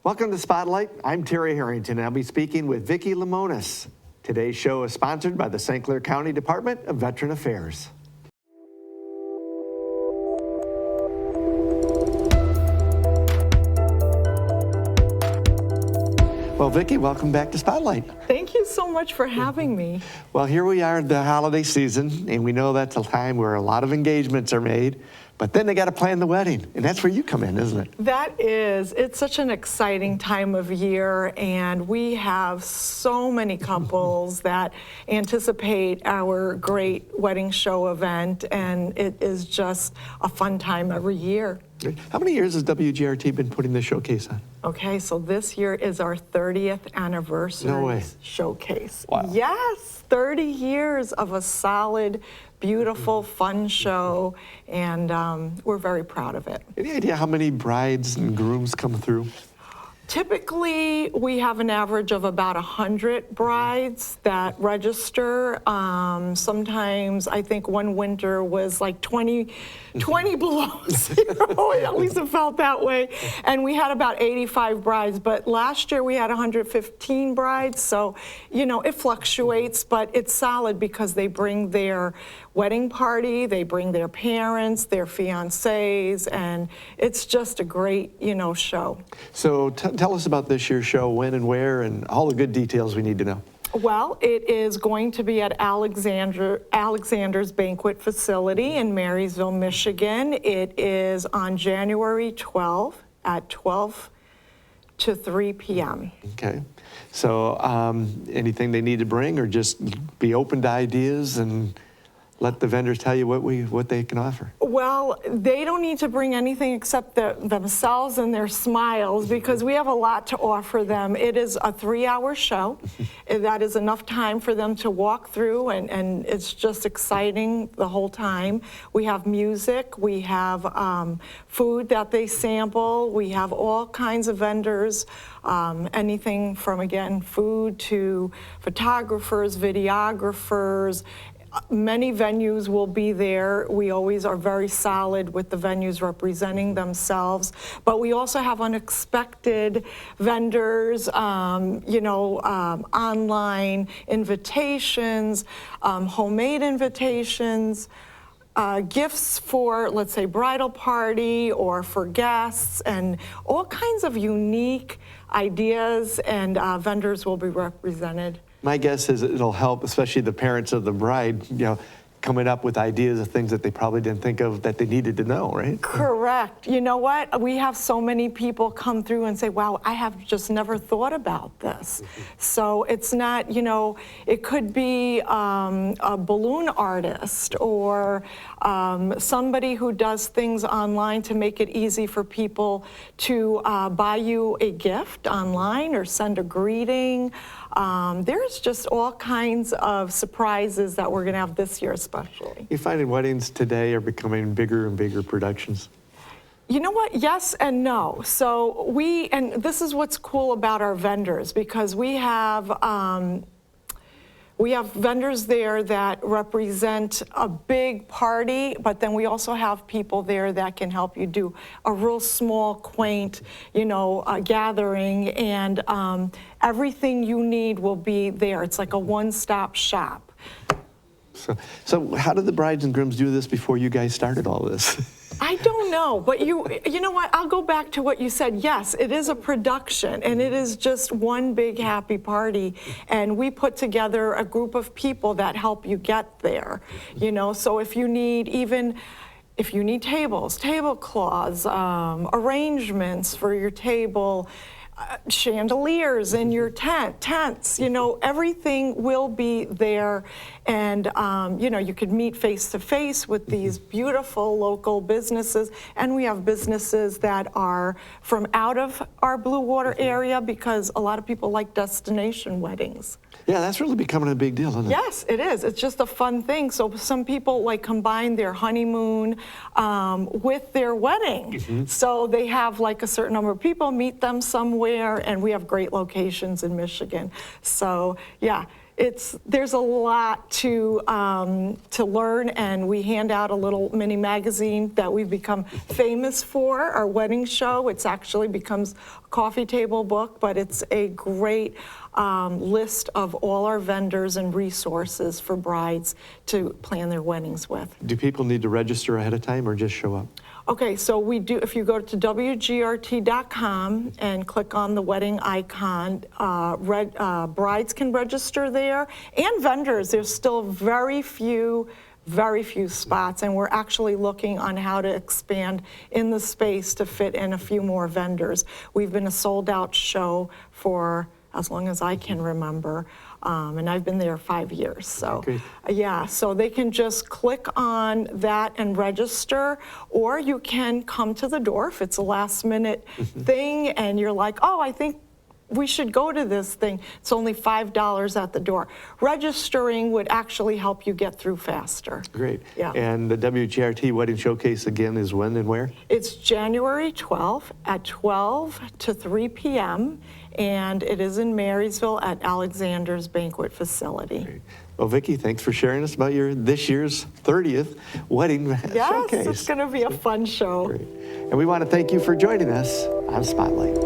Welcome to Spotlight. I'm Terry Harrington, and I'll be speaking with Vickie Lemonis. Today's show is sponsored by the St. Clair County Department of Veteran Affairs. Well, Vickie, welcome back to Spotlight. Thank you so much for having me. Well, here we are in the holiday season, and we know that's a time where a lot of engagements are made, but then they got to plan the wedding, and that's where you come in, isn't it? That is. It's such an exciting time of year, and we have so many couples that anticipate our great wedding show event, and it is just a fun time every year. How many years has WGRT been putting this showcase on? Okay, so this year is our 30th anniversary No way. showcase. Wow. Yes, 30 years of a solid, beautiful, fun show, and we're very proud of it. Any idea how many brides and grooms come through? Typically, we have an average of about 100 brides that register. Sometimes, I think one winter was like 20 below zero. At least it felt that way. And we had about 85 brides. But last year, we had 115 brides. So, you know, it fluctuates, but it's solid because they bring their wedding party, they bring their parents, their fiancés, and it's just a great, you know, show. So tell us about this year's show, when and where, and all the good details we need to know. Well, it is going to be at Alexander's Banquet Facility in Marysville, Michigan. It is on January 12th at 12 to 3 p.m. Okay. So anything they need to bring, or just be open to ideas and let the vendors tell you what they can offer? Well, they don't need to bring anything except themselves and their smiles, because we have a lot to offer them. It is a 3-hour show. That is enough time for them to walk through, and it's just exciting the whole time. We have music, we have food that they sample, we have all kinds of vendors, anything from, again, food to photographers, videographers. Many venues will be there. We always are very solid with the venues representing themselves, but we also have unexpected vendors, online invitations, homemade invitations, gifts for, let's say, bridal party or for guests, and all kinds of unique ideas, and vendors will be represented. My guess is it'll help, especially the parents of the bride, coming up with ideas of things that they probably didn't think of that they needed to know, right? Correct. You know what? We have so many people come through and say, wow, I have just never thought about this. So it's not, it could be a balloon artist or somebody who does things online to make it easy for people to buy you a gift online or send a greeting. There's just all kinds of surprises that we're going to have this year especially. You finding weddings today are becoming bigger and bigger productions? You know what? Yes and no. So and this is what's cool about our vendors, because we have vendors there that represent a big party, but then we also have people there that can help you do a real small, quaint, gathering, and everything you need will be there. It's like a one-stop shop. So how did the brides and grooms do this before you guys started all this? I don't know, but you know what? I'll go back to what you said. Yes, it is a production, and it is just one big happy party, and we put together a group of people that help you get there. So if you need tables, tablecloths, arrangements for your table, chandeliers in your tents, everything will be there. And, you could meet face to face with these beautiful local businesses. And we have businesses that are from out of our Blue Water area, because a lot of people like destination weddings. Yeah, that's really becoming a big deal, isn't it? Yes, it is. It's just a fun thing. So some people combine their honeymoon with their wedding. Mm-hmm. So they have a certain number of people, meet them somewhere, and we have great locations in Michigan. So yeah, There's a lot to learn, and we hand out a little mini magazine that we've become famous for, our wedding show. It's actually becomes a coffee table book, but it's a great list of all our vendors and resources for brides to plan their weddings with. Do people need to register ahead of time or just show up? Okay, so we do, if you go to WGRT.com and click on the wedding icon, brides can register there, and vendors. There's still very few spots, and we're actually looking on how to expand in the space to fit in a few more vendors. We've been a sold-out show for as long as I can remember, and I've been there 5 years. So, okay. Yeah, so they can just click on that and register, or you can come to the door if it's a last-minute thing, and you're like, oh, I think we should go to this thing. It's only $5 at the door. Registering would actually help you get through faster. Great. Yeah. And the WGRT Wedding Showcase again is when and where? It's January 12th at 12 to 3 p.m., and it is in Marysville at Alexander's Banquet Facility. Great. Well, Vickie, thanks for sharing us about this year's 30th Wedding Showcase. Yes, it's going to be a fun show. Great. And we want to thank you for joining us on Spotlight.